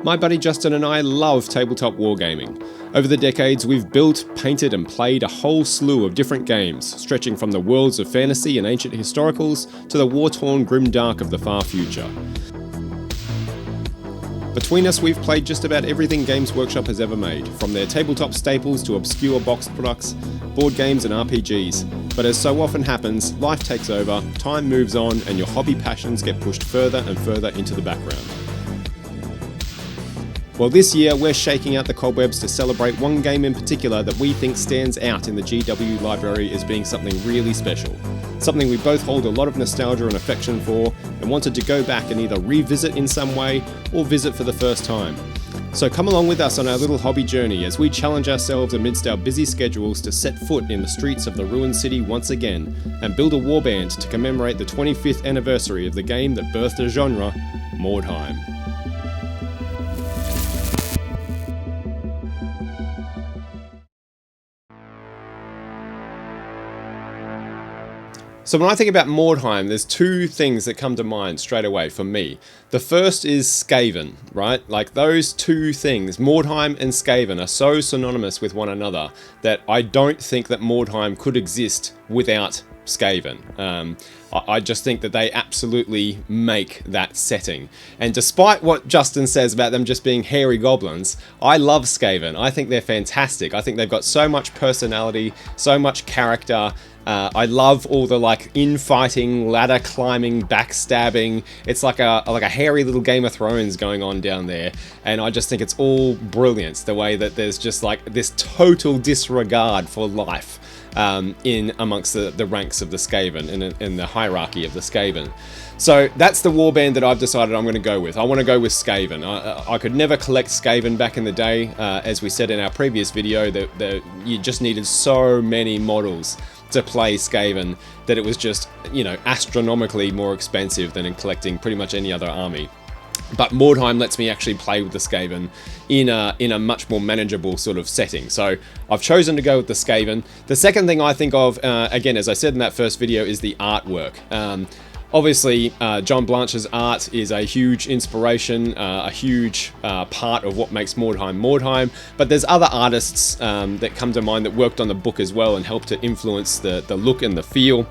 My buddy Justin and I love tabletop wargaming. Over the decades, we've built, painted and played a whole slew of different games, stretching from the worlds of fantasy and ancient historicals to the war-torn grimdark of the far future. Between us, we've played just about everything Games Workshop has ever made, from their tabletop staples to obscure boxed products, board games and RPGs. But as so often happens, life takes over, time moves on, and your hobby passions get pushed further and further into the background. Well, this year we're shaking out the cobwebs to celebrate one game in particular that we think stands out in the GW library as being something really special. Something we both hold a lot of nostalgia and affection for, and wanted to go back and either revisit in some way or visit for the first time. So come along with us on our little hobby journey as we challenge ourselves amidst our busy schedules to set foot in the streets of the ruined city once again, and build a warband to commemorate the 25th anniversary of the game that birthed a genre, Mordheim. So when I think about Mordheim, there's two things that come to mind straight away for me. The first is Skaven, right? Like those two things, Mordheim and Skaven, are so synonymous with one another that I don't think that Mordheim could exist without Skaven. I just think that they absolutely make that setting. And despite what Justin says about them just being hairy goblins, I love Skaven. I think they're fantastic. I think they've got so much personality, so much character. I love all the infighting, ladder climbing, backstabbing. It's like a hairy little Game of Thrones going on down there, and I just think it's all brilliant. The way that there's just this total disregard for life in amongst the ranks of the Skaven, in the hierarchy of the Skaven. So that's the warband that I've decided I'm going to go with. I want to go with Skaven. I could never collect Skaven back in the day. As we said in our previous video, that you just needed so many models to play Skaven that it was just, astronomically more expensive than in collecting pretty much any other army. But Mordheim lets me actually play with the Skaven in a much more manageable sort of setting. So I've chosen to go with the Skaven. The second thing I think of, again, as I said in that first video, is the artwork. Obviously, John Blanche's art is a huge inspiration, a huge part of what makes Mordheim Mordheim, but there's other artists that come to mind that worked on the book as well and helped to influence the look and the feel.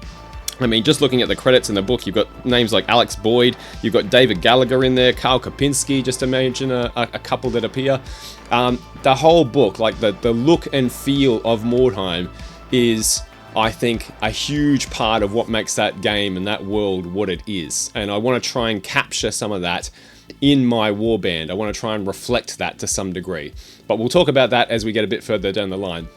I mean, just looking at the credits in the book, you've got names like Alex Boyd, you've got David Gallagher in there, Karl Kopinski, just to mention a couple that appear. The whole book, the look and feel of Mordheim is, I think, a huge part of what makes that game and that world what it is. And I want to try and capture some of that in my warband. I want to try and reflect that to some degree. But we'll talk about that as we get a bit further down the line.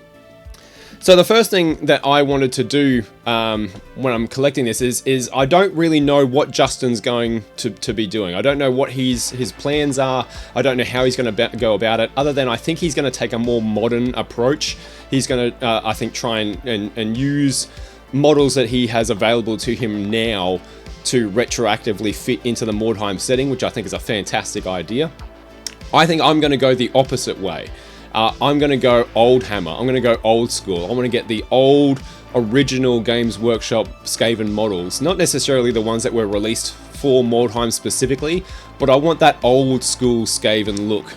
So the first thing that I wanted to do when I'm collecting this is I don't really know what Justin's going to be doing. I don't know what his plans are. I don't know how he's going to go about it, other than I think he's going to take a more modern approach. He's going to, I think, try and use models that he has available to him now to retroactively fit into the Mordheim setting, which I think is a fantastic idea. I think I'm going to go the opposite way. I'm going to go old hammer. I'm going to go old school. I want to get the old original Games Workshop Skaven models, not necessarily the ones that were released for Mordheim specifically, but I want that old school Skaven look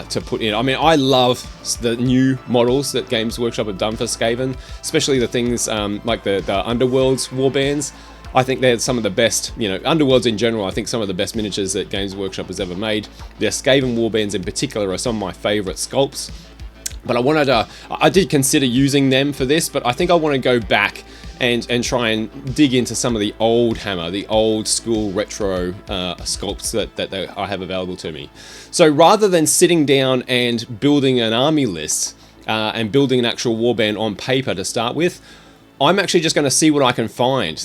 to put in. I mean, I love the new models that Games Workshop have done for Skaven, especially the things like the Underworld's warbands. I think they're some of the best, Underworlds in general, I think some of the best miniatures that Games Workshop has ever made. Their Skaven warbands in particular are some of my favourite sculpts. But I did consider using them for this, but I think I want to go back and try and dig into some of the old hammer, the old school retro sculpts that I have available to me. So rather than sitting down and building an army list and building an actual warband on paper to start with, I'm actually just going to see what I can find.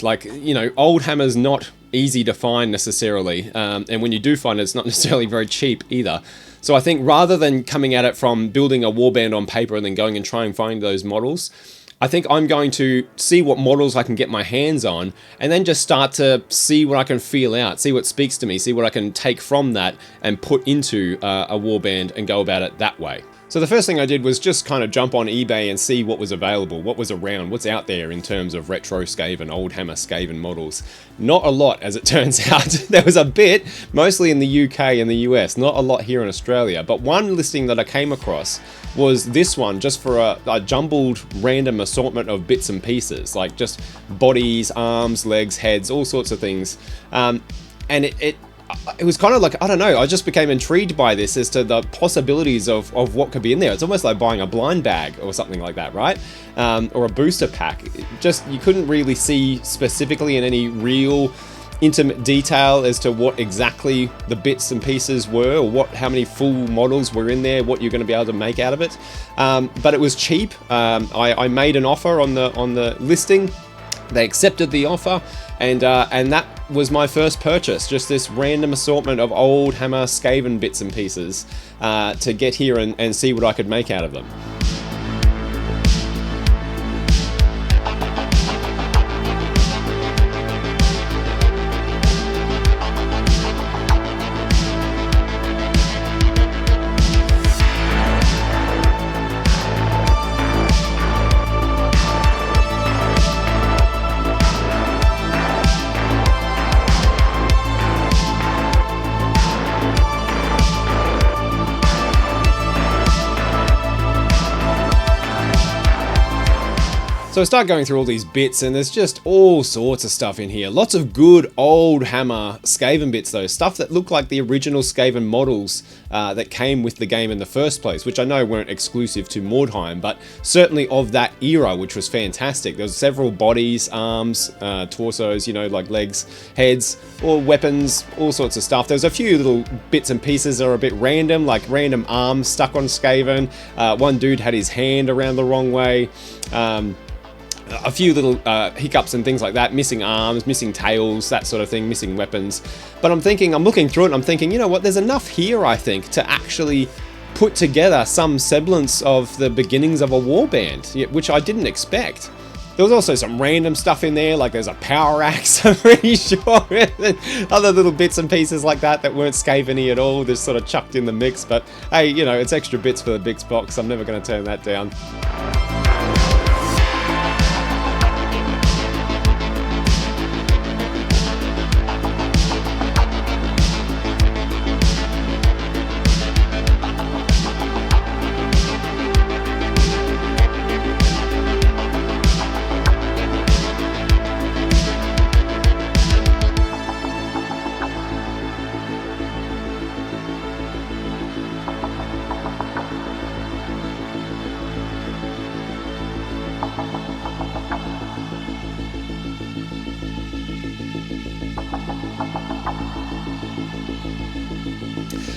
Old hammer's not easy to find necessarily, and when you do find it, it's not necessarily very cheap either. So I think rather than coming at it from building a warband on paper and then going and trying and find those models, I think I'm going to see what models I can get my hands on, and then just start to see what I can feel out, see what speaks to me, see what I can take from that and put into a warband and go about it that way. So the first thing I did was just kind of jump on eBay and see what was available, what was around, what's out there in terms of retro Skaven, old hammer Skaven models. Not a lot, as it turns out. There was a bit, mostly in the UK and the US, not a lot here in Australia. But one listing that I came across was this one, just for a jumbled random assortment of bits and pieces, like just bodies, arms, legs, heads, all sorts of things. And it was kind of like, I don't know, I just became intrigued by this as to the possibilities of what could be in there. It's almost like buying a blind bag or something like that, right? Or a booster pack. You couldn't really see specifically in any real intimate detail as to what exactly the bits and pieces were, or how many full models were in there, what you're going to be able to make out of it. But it was cheap. I made an offer on the listing. They accepted the offer, and that was my first purchase, just this random assortment of old hammer Skaven bits and pieces to get here and see what I could make out of them. So I start going through all these bits, and there's just all sorts of stuff in here. Lots of good old hammer Skaven bits though, stuff that look like the original Skaven models that came with the game in the first place, which I know weren't exclusive to Mordheim, but certainly of that era, which was fantastic. There was several bodies, arms, torsos, you know, like legs, heads, or weapons, all sorts of stuff. There's a few little bits and pieces that are a bit random, like random arms stuck on Skaven. One dude had his hand around the wrong way. A few little hiccups and things like that, missing arms, missing tails, that sort of thing, missing weapons. But I'm looking through it and I'm thinking, you know what, there's enough here, I think, to actually put together some semblance of the beginnings of a warband, which I didn't expect. There was also some random stuff in there, like there's a power axe, I'm pretty sure, and other little bits and pieces like that weren't Skaven-y at all, just sort of chucked in the mix. But hey, you know, it's extra bits for the big box, I'm never going to turn that down.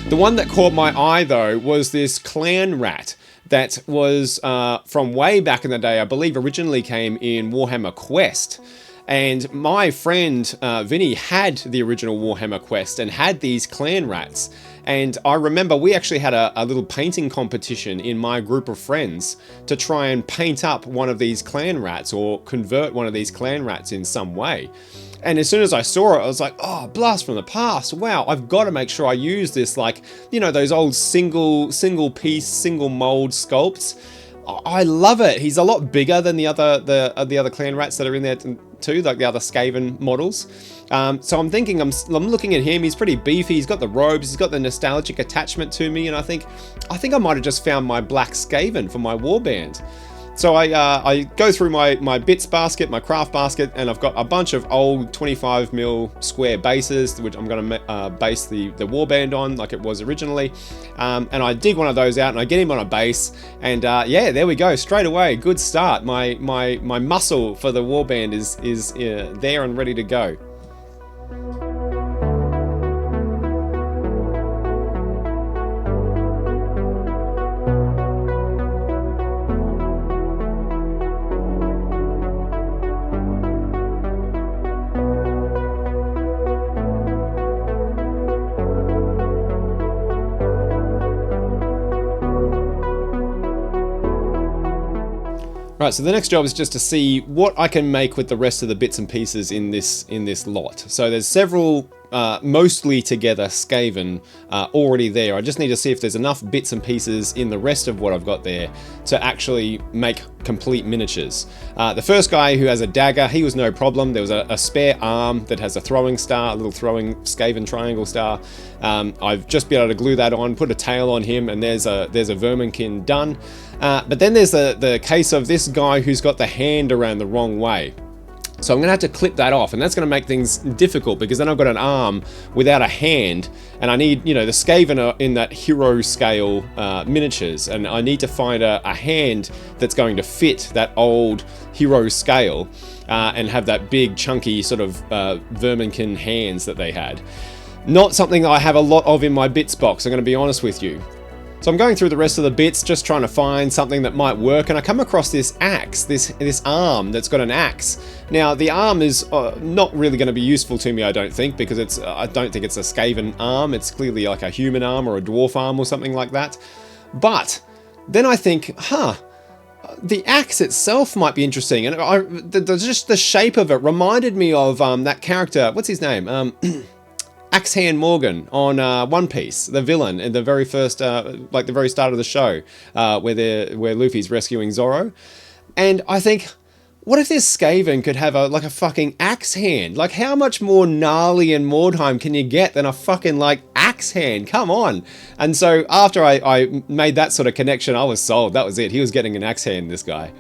The one that caught my eye though was this clan rat that was from way back in the day. I believe originally came in Warhammer Quest. And my friend Vinny had the original Warhammer Quest and had these clan rats. And I remember we actually had a little painting competition in my group of friends to try and paint up one of these clan rats or convert one of these clan rats in some way. And as soon as I saw it, I was like, oh, blast from the past. Wow, I've got to make sure I use this, like, you know, those old single piece, single mold sculpts. I love it. He's a lot bigger than the other clan rats that are in there too, like the other Skaven models. So I'm thinking, I'm looking at him. He's pretty beefy. He's got the robes. He's got the nostalgic attachment to me, and I think I might have just found my black Skaven for my warband. So I go through my bits basket, my craft basket, and I've got a bunch of old 25mm square bases, which I'm going to base the warband on, like it was originally. And I dig one of those out, and I get him on a base, and yeah, there we go, straight away, good start. My muscle for the warband is there and ready to go. Right, so the next job is just to see what I can make with the rest of the bits and pieces in this lot. So there's several mostly together Skaven already there. I just need to see if there's enough bits and pieces in the rest of what I've got there to actually make complete miniatures. The first guy who has a dagger, he was no problem. There was a spare arm that has a throwing star, a little throwing Skaven triangle star. I've just been able to glue that on, put a tail on him, and there's a Verman Kin done. But then there's the case of this guy who's got the hand around the wrong way. So I'm going to have to clip that off, and that's going to make things difficult because then I've got an arm without a hand, and I need, you know, the Skaven are in that hero scale miniatures, and I need to find a hand that's going to fit that old hero scale and have that big chunky sort of Verman Kin hands that they had. Not something that I have a lot of in my bits box, I'm going to be honest with you. So I'm going through the rest of the bits, just trying to find something that might work, and I come across this axe, this arm that's got an axe. Now, the arm is not really going to be useful to me, I don't think, because I don't think it's a Skaven arm. It's clearly like a human arm or a dwarf arm or something like that. But then I think, the axe itself might be interesting, and just the shape of it reminded me of that character. What's his name? Xan Morgan on One Piece, the villain in the very first, like the very start of the show, where Luffy's rescuing Zoro. And I think, what if this Skaven could have like a fucking axe hand? Like, how much more gnarly and Mordheim can you get than a fucking like axe hand? Come on! And so after I made that sort of connection, I was sold. That was it. He was getting an axe hand, this guy.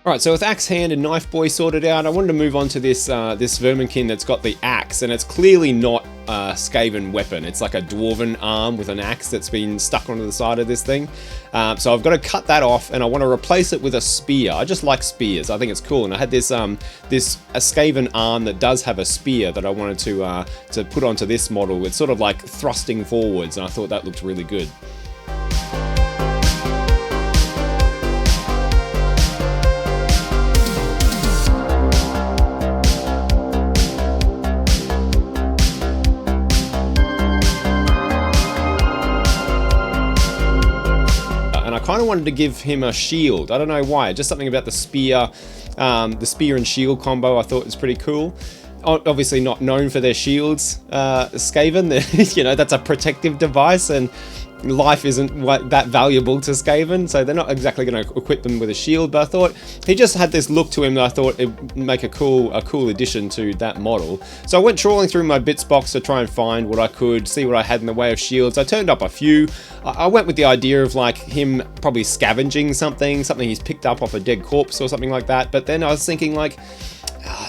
Alright, so with Axe Hand and Knife Boy sorted out, I wanted to move on to this this Verman Kin that's got the axe, and it's clearly not a Skaven weapon. It's like a dwarven arm with an axe that's been stuck onto the side of this thing. So I've got to cut that off, and I want to replace it with a spear. I just like spears. I think it's cool, and I had this a Skaven arm that does have a spear that I wanted to put onto this model. It's sort of like thrusting forwards, and I thought that looked really good. I kind of wanted to give him a shield. I don't know why. Just something about the spear and shield combo I thought was pretty cool. Obviously not known for their shields, Skaven. You know, that's a protective device, and life isn't that valuable to Skaven, so they're not exactly going to equip them with a shield. But I thought he just had this look to him that I thought it'd make a cool addition to that model. So I went trawling through my bits box to try and find what I could, see what I had in the way of shields. I turned up a few. I went with the idea of like him probably scavenging something he's picked up off a dead corpse or something like that. But then I was thinking like,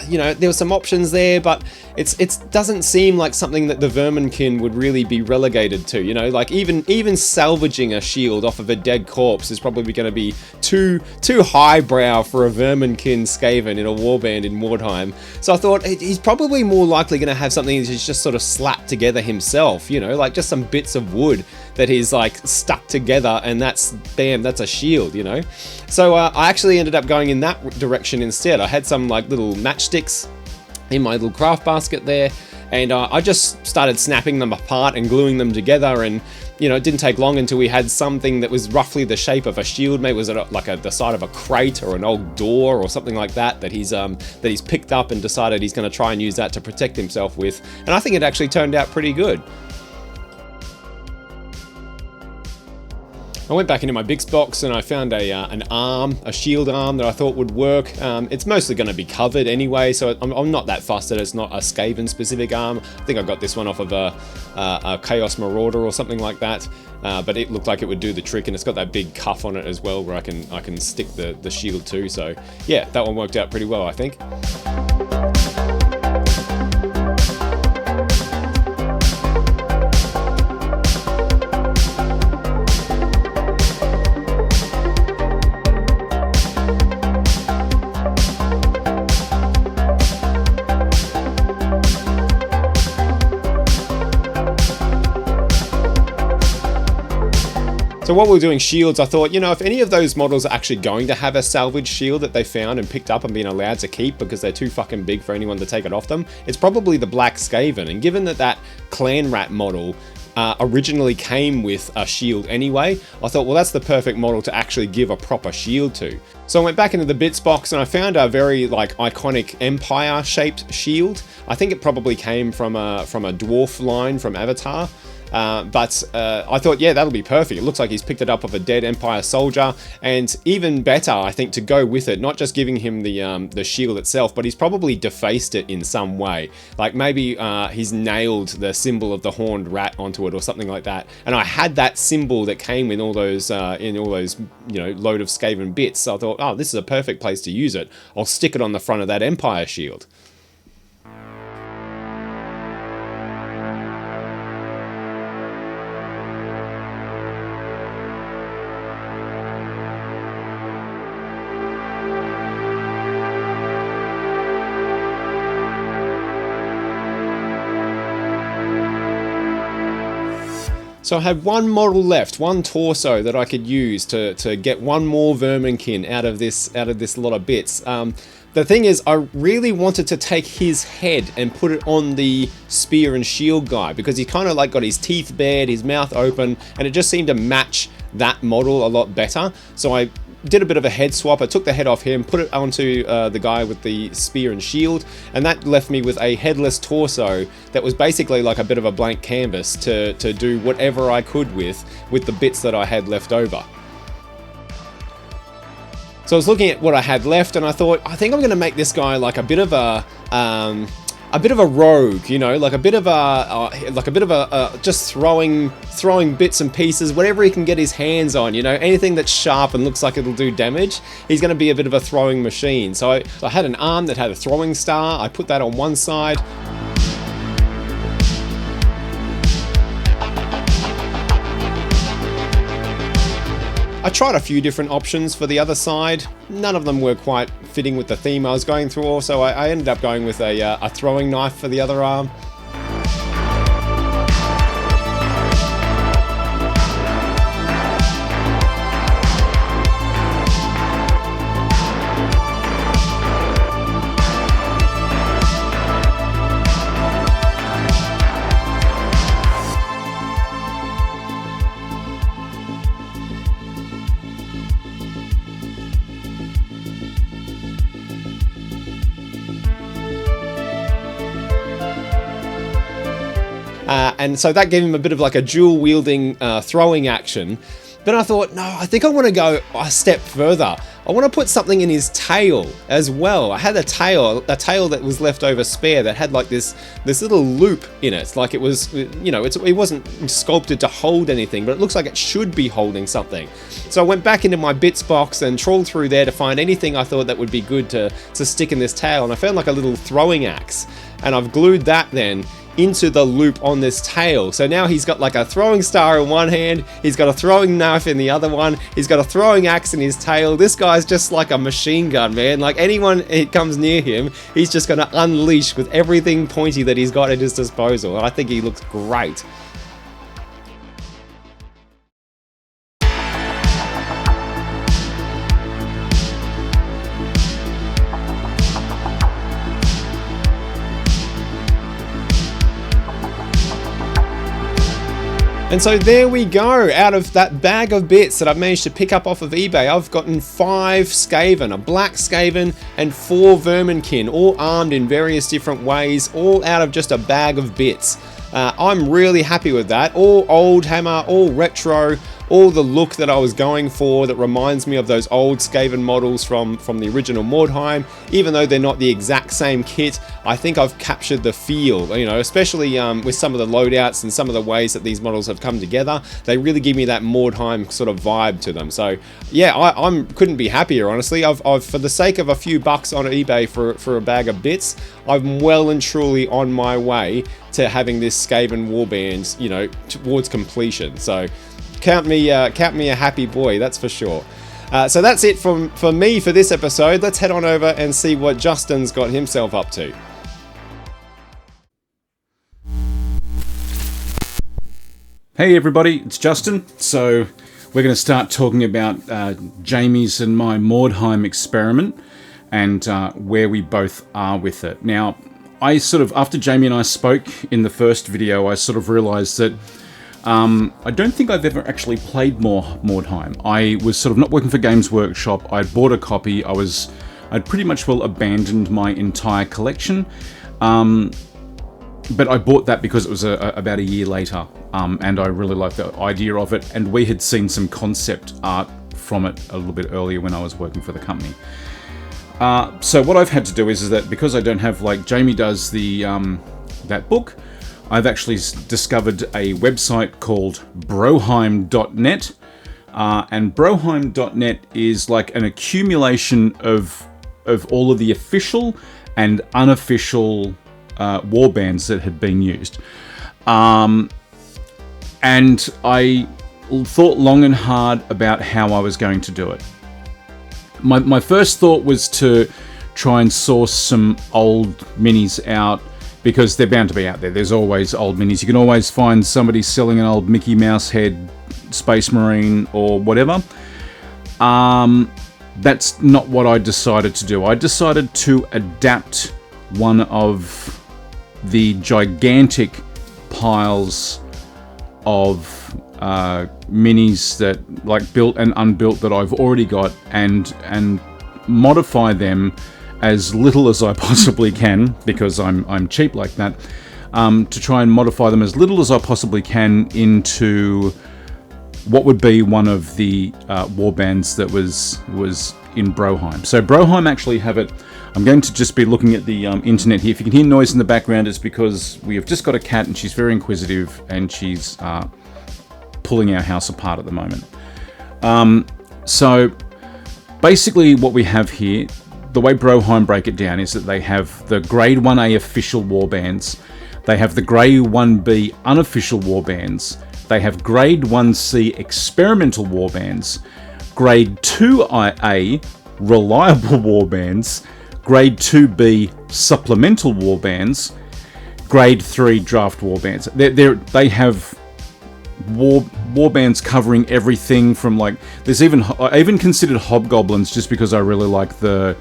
you know, there were some options there, but it doesn't seem like something that the Verman Kin would really be relegated to. You know, like even salvaging a shield off of a dead corpse is probably going to be too highbrow for a Verman Kin Skaven in a warband in Mordheim. So I thought he's probably more likely going to have something that he's just sort of slapped together himself. You know, like just some bits of wood that he's like stuck together, and that's a shield. You know, so I actually ended up going in that direction instead. I had some like little matchsticks in my little craft basket there, and I just started snapping them apart and gluing them together, and you know, it didn't take long until we had something that was roughly the shape of a shield. Maybe it was the side of a crate or an old door or something like that he's picked up and decided he's going to try and use that to protect himself with, and I think it actually turned out pretty good. I went back into my Bix box and I found a shield arm that I thought would work. It's mostly going to be covered anyway, so I'm not that fussed that it's not a Skaven specific arm. I think I got this one off of a Chaos Marauder or something like that, but it looked like it would do the trick, and it's got that big cuff on it as well where I can stick the shield to. So yeah, that one worked out pretty well, I think. So while we were doing shields, I thought, you know, if any of those models are actually going to have a salvage shield that they found and picked up and been allowed to keep because they're too fucking big for anyone to take it off them, it's probably the Black Skaven. And given that that Clan Rat model originally came with a shield anyway, I thought, well, that's the perfect model to actually give a proper shield to. So I went back into the bits box and I found a very like iconic empire shaped shield. I think it probably came from a dwarf line from Avatar. But I thought, yeah, that'll be perfect. It looks like he's picked it up of a dead Empire soldier, and even better, I think, to go with it, not just giving him the shield itself, but he's probably defaced it in some way. Like maybe he's nailed the symbol of the horned rat onto it or something like that. And I had that symbol that came in all those you know, load of Skaven bits. So I thought, oh, this is a perfect place to use it. I'll stick it on the front of that Empire shield. So I had one model left, one torso that I could use to get one more Verman Kin out of this lot of bits. The thing is, I really wanted to take his head and put it on the spear and shield guy because he kind of like got his teeth bared, his mouth open, and it just seemed to match that model a lot better. So I did a bit of a head swap. I took the head off him, put it onto the guy with the spear and shield, and that left me with a headless torso that was basically like a bit of a blank canvas to do whatever I could with the bits that I had left over. So I was looking at what I had left and I thought, I think I'm going to make this guy like a bit of a rogue, you know, like a bit of a just throwing bits and pieces, whatever he can get his hands on, you know, anything that's sharp and looks like it'll do damage. He's going to be a bit of a throwing machine. So I had an arm that had a throwing star. I put that on one side. I tried a few different options for the other side. None of them were quite fitting with the theme I was going through, so I ended up going with a throwing knife for the other arm. And so that gave him a bit of like a dual wielding throwing action. Then I thought, no, I think I want to go a step further. I want to put something in his tail as well. I had a tail that was left over spare that had like this little loop in it. Like it was, you know, it wasn't sculpted to hold anything, but it looks like it should be holding something. So I went back into my bits box and trawled through there to find anything I thought that would be good to stick in this tail. And I found like a little throwing axe, and I've glued that then into the loop on this tail. So now he's got like a throwing star in one hand, he's got a throwing knife in the other one, he's got a throwing axe in his tail. This guy's just like a machine gun, man. Like anyone that comes near him, he's just going to unleash with everything pointy that he's got at his disposal. And I think he looks great. And so there we go. Out of that bag of bits that I've managed to pick up off of eBay, I've gotten 5 Skaven, a black Skaven, and 4 Verman Kin, all armed in various different ways, all out of just a bag of bits. I'm really happy with that. All old hammer, all retro, all the look that I was going for that reminds me of those old Skaven models from the original Mordheim. Even though they're not the exact same kit, I think I've captured the feel, you know, especially with some of the loadouts and some of the ways that these models have come together. They really give me that Mordheim sort of vibe to them. So yeah, I couldn't be happier, honestly. I've for the sake of a few bucks on eBay for a bag of bits, I'm well and truly on my way to having this Skaven Warband, you know, towards completion. So count me a happy boy, that's for sure. So that's it for me for this episode. Let's head on over and see what Justin's got himself up to. Hey everybody, it's Justin. So we're going to start talking about Jamie's and my Mordheim experiment and where we both are with it. Now, I sort of, after Jamie and I spoke in the first video, I sort of realised that I don't think I've ever actually played Mordheim. I was sort of not working for Games Workshop. I'd bought a copy. I'd pretty much well abandoned my entire collection. But I bought that because it was about a year later, and I really liked the idea of it, and we had seen some concept art from it a little bit earlier when I was working for the company. So what I've had to do is that because I don't have, like Jamie does, that book, I've actually discovered a website called Broheim.net, and Broheim.net is like an accumulation of all of the official and unofficial warbands that had been used. And I thought long and hard about how I was going to do it. My first thought was to try and source some old minis out, because they're bound to be out there. There's always old minis. You can always find somebody selling an old Mickey Mouse head, Space Marine, or whatever. That's not what I decided to do. I decided to adapt one of the gigantic piles of minis that, like, built and unbuilt, that I've already got, and modify them as little as I possibly can, because I'm cheap like that, to try and modify them as little as I possibly can into what would be one of the warbands that was in Broheim. So Broheim actually have it. I'm going to just be looking at the internet here. If you can hear noise in the background, it's because we have just got a cat and she's very inquisitive, and she's pulling our house apart at the moment. So basically what we have here, the way Broheim break it down, is that they have the Grade 1A official warbands, they have the Grade 1B unofficial warbands, they have Grade 1C experimental warbands, Grade 2A reliable warbands, Grade 2B supplemental warbands, Grade 3 draft warbands. They have warbands covering everything from, like, I even considered hobgoblins, just because I really like the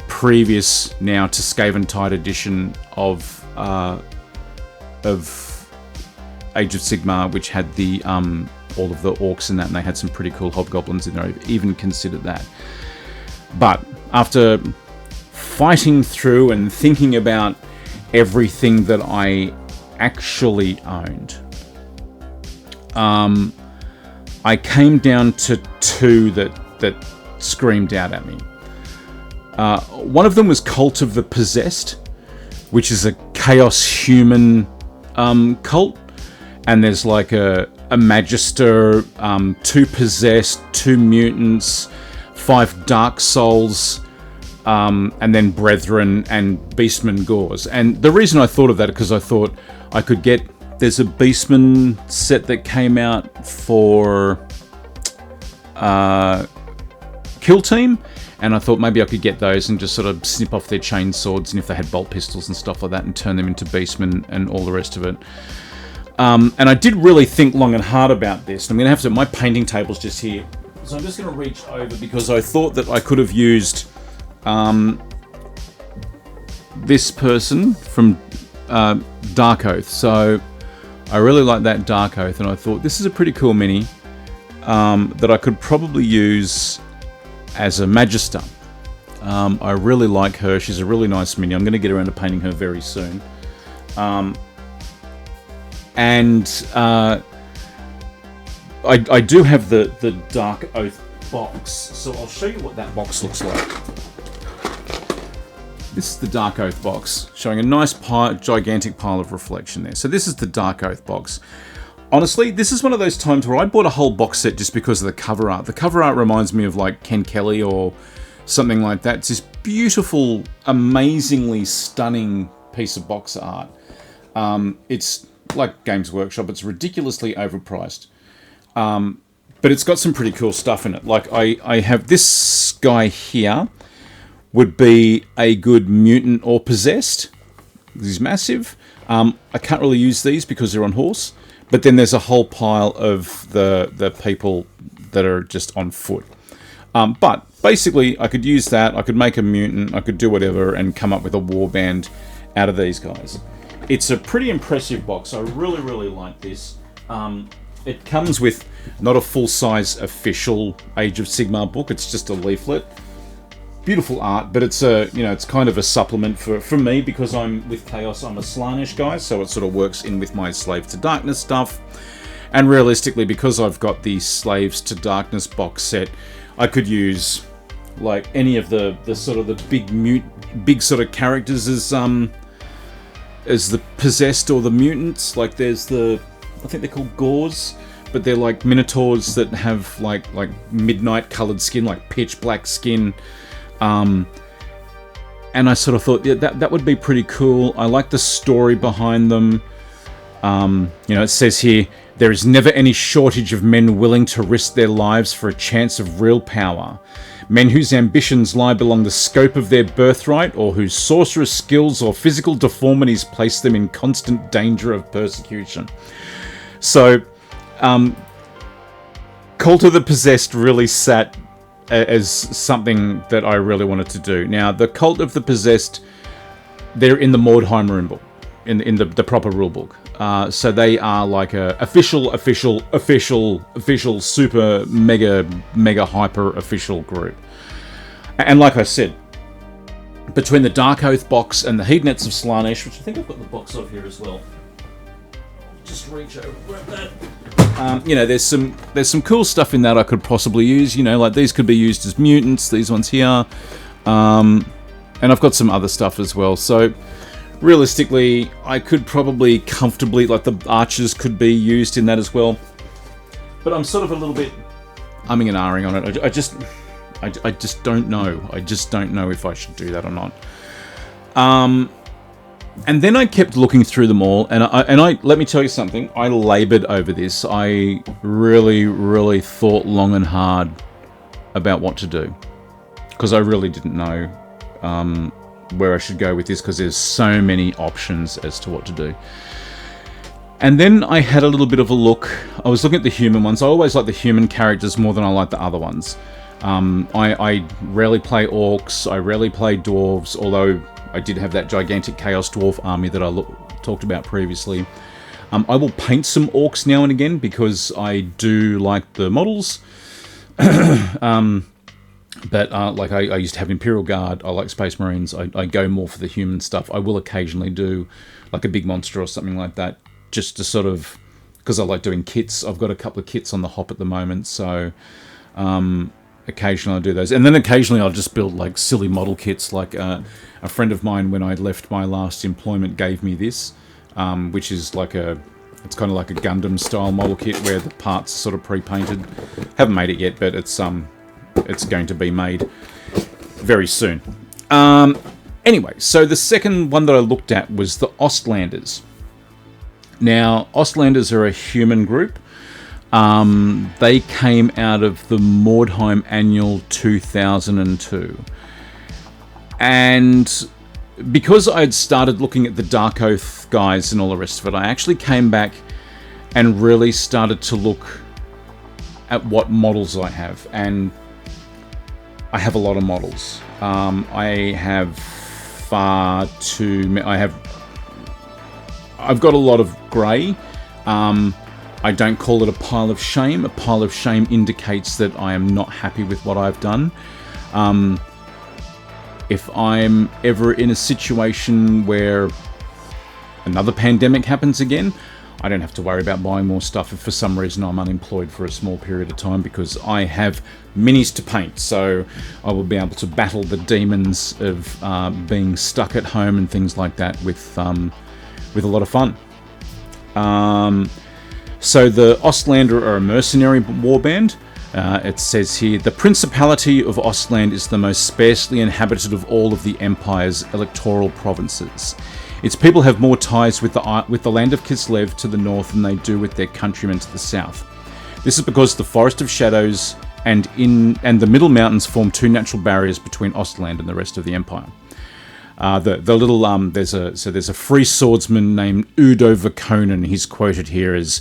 previous, now to Skaven Tide edition of Age of Sigmar, which had the all of the orcs in that, and they had some pretty cool hobgoblins in there. I've even considered that. But after fighting through and thinking about everything that I actually owned, I came down to two that screamed out at me. One of them was Cult of the Possessed, which is a chaos human cult, and there's like a Magister, 2 Possessed, 2 Mutants, 5 Dark Souls, and then Brethren and Beastmen Gores. And the reason I thought of that is because I thought I could get... There's a Beastman set that came out for Kill Team, and I thought maybe I could get those and just sort of snip off their chain swords, and if they had bolt pistols and stuff like that, and turn them into Beastmen and all the rest of it. And I did really think long and hard about this. I'm going to have to... My painting table's just here, so I'm just going to reach over, because I thought that I could have used this person from Dark Oath. So I really like that Dark Oath, and I thought this is a pretty cool mini that I could probably use as a Magister. I really like her. She's a really nice mini. I'm going to get around to painting her very soon. I do have the Dark Oath box, so I'll show you what that box looks like. This is the Dark Oath box, showing a nice gigantic pile of reflection there. So this is the Dark Oath box. Honestly, this is one of those times where I bought a whole box set just because of the cover art. The cover art reminds me of, like, Ken Kelly or something like that. It's this beautiful, amazingly stunning piece of box art. It's like Games Workshop. It's ridiculously overpriced. But it's got some pretty cool stuff in it. Like, I have this guy here, would be a good mutant or possessed. He's massive. I can't really use these because they're on horse. But then there's a whole pile of the people that are just on foot. But basically, I could use that. I could make a mutant. I could do whatever and come up with a warband out of these guys. It's a pretty impressive box. I really, really like this. It comes with not a full-size official Age of Sigmar book. It's just a leaflet. Beautiful art, but it's it's kind of a supplement for me because I'm with Chaos. I'm a Slaanesh guy, so it sort of works in with my Slave to Darkness stuff. And realistically, because I've got the Slaves to Darkness box set, I could use like any of the sort of the big sort of characters as the possessed or the mutants. Like there's I think they're called Gors, but they're like minotaurs that have like midnight coloured skin, like pitch black skin. And I sort of thought, yeah, that would be pretty cool. I like the story behind them. It says here, there is never any shortage of men willing to risk their lives for a chance of real power. Men whose ambitions lie below the scope of their birthright, or whose sorcerous skills or physical deformities place them in constant danger of persecution. So, Cult of the Possessed really sat as something that I really wanted to do. Now, the Cult of the Possessed, they're in the Mordheim rulebook, in the proper rulebook. So they are like a official, super, mega hyper official group. And like I said, between the Dark Oath box and the Heednets of Slaanesh, which I think I've got the box of here as well. Just reach over, grab that. There's some cool stuff in that I could possibly use. Like these could be used as mutants. These ones here, and I've got some other stuff as well. So realistically, I could probably comfortably, like the archers could be used in that as well. But I'm sort of a little bit umming and ahhing on it. I just don't know. I just don't know if I should do that or not. And then I kept looking through them all, and I let me tell you something. I laboured over this. I really, really thought long and hard about what to do, because I really didn't know where I should go with this, because there's so many options as to what to do. And then I had a little bit of a look. I was looking at the human ones. I always like the human characters more than I like the other ones. I rarely play orcs. I rarely play dwarves, although I did have that gigantic Chaos Dwarf army that I talked about previously. I will paint some orcs now and again because I do like the models. But I used to have Imperial Guard. I like Space Marines. I go more for the human stuff. I will occasionally do like a big monster or something like that, just to sort of, because I like doing kits. I've got a couple of kits on the hop at the moment, so occasionally I'll do those. And then occasionally I'll just build like silly model kits. Like a friend of mine, when I left my last employment, gave me this, which is like it's kind of like a Gundam style model kit where the parts are sort of pre-painted. Haven't made it yet, but it's going to be made very soon. Anyway, so the second one that I looked at was the Ostlanders. Now, Ostlanders are a human group. They came out of the Mordheim Annual 2002. And because I had started looking at the Dark Oath guys and all the rest of it, I actually came back and really started to look at what models I have. And I have a lot of models. I've got a lot of grey. I don't call it a pile of shame. A pile of shame indicates that I am not happy with what I've done. If I'm ever in a situation where another pandemic happens again, I don't have to worry about buying more stuff if for some reason I'm unemployed for a small period of time, because I have minis to paint, so I will be able to battle the demons of being stuck at home and things like that with a lot of fun. So the Ostlander are a mercenary warband. It says here, the Principality of Osland is the most sparsely inhabited of all of the Empire's electoral provinces. Its people have more ties with the land of Kislev to the north than they do with their countrymen to the south. This is because the Forest of Shadows and the Middle Mountains form two natural barriers between Ostland and the rest of the Empire. The little there's a free swordsman named Udo Verkonen. He's quoted here as,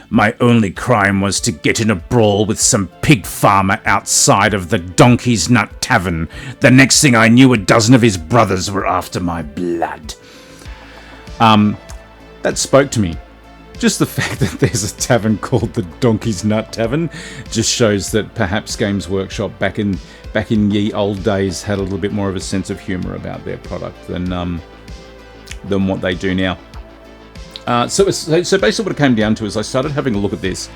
"My only crime was to get in a brawl with some pig farmer outside of the Donkey's Nut Tavern. The next thing I knew, a dozen of his brothers were after my blood." That spoke to me. Just the fact that there's a tavern called the Donkey's Nut Tavern just shows that perhaps Games Workshop back in ye old days had a little bit more of a sense of humour about their product than what they do now. So basically what it came down to is I started having a look at this,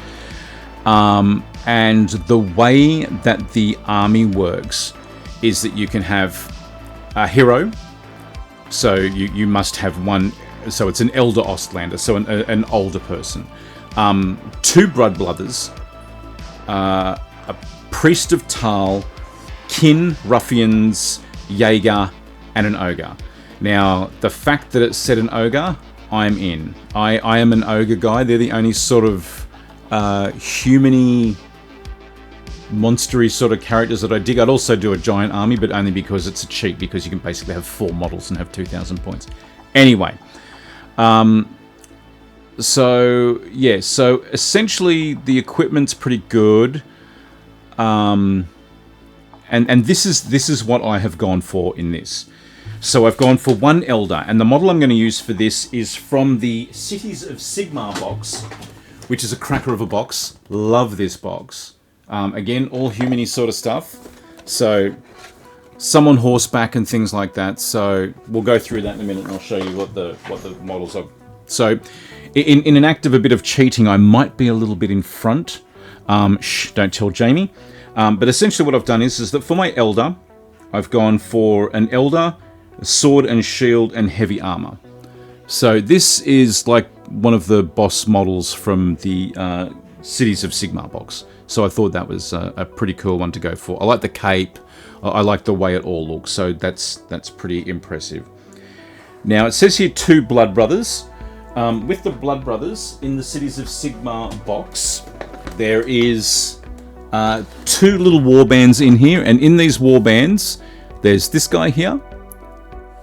and the way that the army works is that you can have a hero, so you must have one. So it's an elder Ostlander, so an older person. 2 blood brothers, a priest of Tal, kin, ruffians, Jaeger, and an ogre. Now, the fact that it said an ogre, I'm in. I am an ogre guy. They're the only sort of human-y, monstery sort of characters that I dig. I'd also do a giant army, but only because it's a cheat, because you can basically have 4 models and have 2,000 points. Anyway. So essentially the equipment's pretty good. And this is what I have gone for in this. So I've gone for 1 Elder, and the model I'm going to use for this is from the Cities of Sigmar box, which is a cracker of a box. Love this box. Again, all human-y sort of stuff. So some on horseback and things like that. So we'll go through that in a minute, and I'll show you what the models are. So in an act of a bit of cheating, I might be a little bit in front. Shh, don't tell Jamie. But essentially what I've done is that for my Elder, I've gone for an Elder, a sword and shield and heavy armor. So this is like one of the boss models from the Cities of Sigmar box. So I thought that was a pretty cool one to go for. I like the cape. I like the way it all looks, so that's pretty impressive. Now, it says here 2 Blood Brothers. With the Blood Brothers, in the Cities of Sigmar box, there is 2 little warbands in here, and in these warbands, there's this guy here,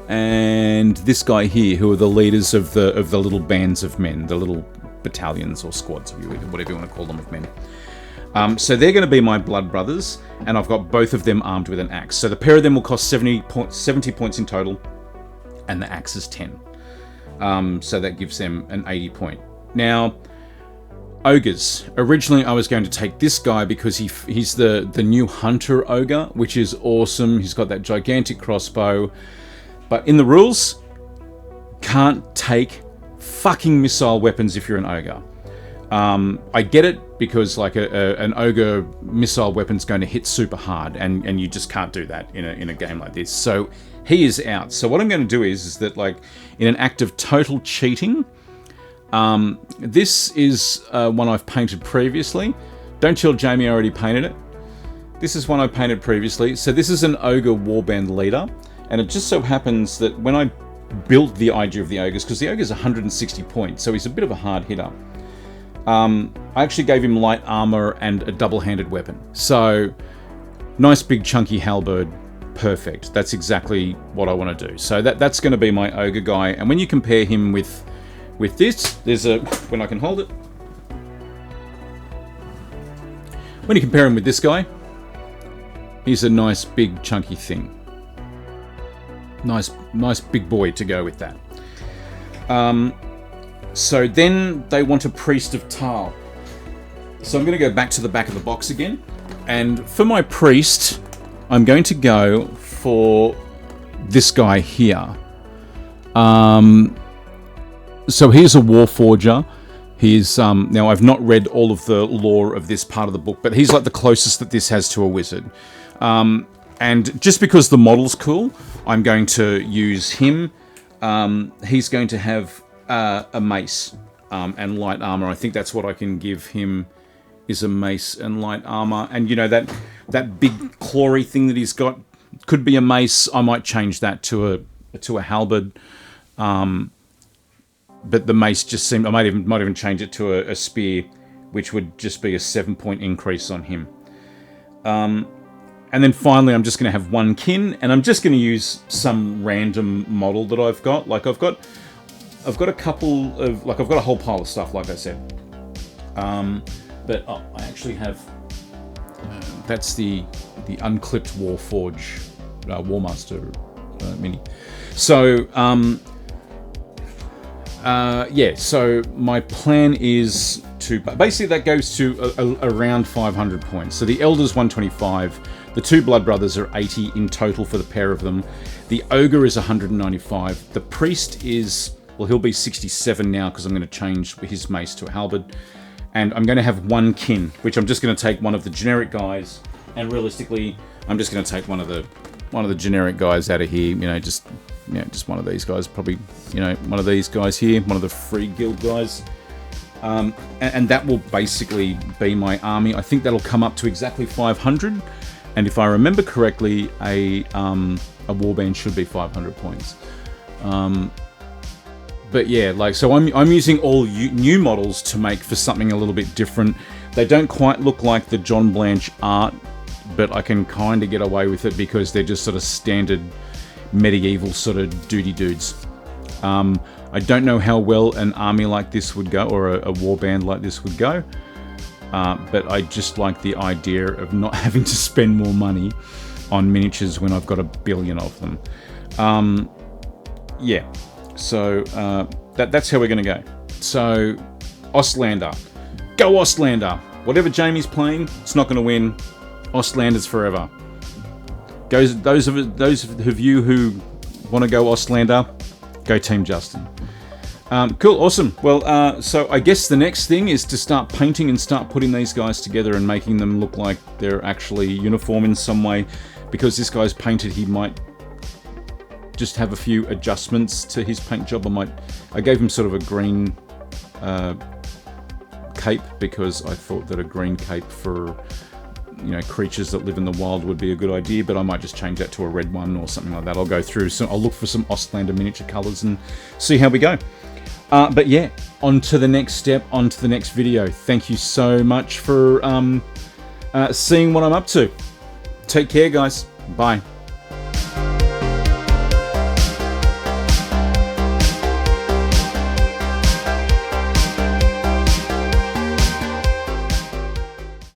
and this guy here, who are the leaders of the little bands of men, the little battalions or squads, whatever you want to call them, of men. So they're going to be my Blood Brothers, and I've got both of them armed with an axe. So the pair of them will cost 70 points in total, and the axe is 10. So that gives them an 80 point. Now, ogres. Originally, I was going to take this guy because he's the new hunter ogre, which is awesome. He's got that gigantic crossbow. But in the rules, can't take fucking missile weapons if you're an ogre. I get it, because like an ogre missile weapon's going to hit super hard, and you just can't do that in a game like this. So he is out. So what I'm going to do is that, like, in an act of total cheating, this is one I've painted previously. Don't tell Jamie I already painted it. This is one I painted previously. So this is an ogre warband leader, and it just so happens that when I built the idea of the ogres, because the ogre's 160 points, so he's a bit of a hard hitter. I actually gave him light armor and a double-handed weapon. So, nice big chunky halberd, perfect. That's exactly what I want to do. So that's going to be my ogre guy. And when you compare him with this, there's a, when I can hold it. When you compare him with this guy, he's a nice big chunky thing. Nice big boy to go with that. So then they want a priest of Tal. So I'm going to go back to the back of the box again. And for my priest, I'm going to go for this guy here. So he's a Warforger. He's now I've not read all of the lore of this part of the book, but he's like the closest that this has to a wizard. And just because the model's cool, I'm going to use him. He's going to have a mace and light armor. I think that's what I can give him, is a mace and light armor. And you know, that big clawy thing that he's got could be a mace. I might change that to a halberd. But the mace just seemed, I might even change it to a spear, which would just be a 7-point increase on him. And then finally, I'm just going to have one kin, and I'm just going to use some random model that I've got. Like I've got a couple of, like I've got a whole pile of stuff, like I said. But I actually have, that's the unclipped Warforge Warmaster mini. So, yeah, so my plan is to, basically that goes to around 500 points. So the Elder's 125, the two Blood Brothers are 80 in total for the pair of them. The Ogre is 195. The Priest is, well, he'll be 67 now because I'm going to change his mace to a halberd. And I'm going to have one kin, which I'm just going to take one of the generic guys, and realistically, I'm just going to take one of the generic guys out of here. Just one of these guys, probably, one of these guys here, one of the free guild guys, and that will basically be my army. I think that'll come up to exactly 500, and if I remember correctly, a warband should be 500 points. But yeah, like, so I'm using all new models to make for something a little bit different. They don't quite look like the John Blanche art, but I can kind of get away with it because they're just sort of standard medieval sort of duty dudes. I don't know how well an army like this would go, or a warband like this would go, but I just like the idea of not having to spend more money on miniatures when I've got a billion of them. Yeah. So that's how we're going to go. So Ostlander, go Ostlander. Whatever Jamie's playing, it's not going to win. Ostlanders forever. Those of you who want to go Ostlander, go Team Justin. Cool, awesome. Well, so I guess the next thing is to start painting and start putting these guys together and making them look like they're actually uniform in some way. Because this guy's painted, he might just have a few adjustments to his paint job. I gave him sort of a green cape because I thought that a green cape for creatures that live in the wild would be a good idea, but I might just change that to a red one or something like that. I'll go through, so I'll look for some Ostlander miniature colors and see how we go. But yeah, on to the next step, on to the next video. Thank you so much for seeing what I'm up to. Take care, guys. Bye.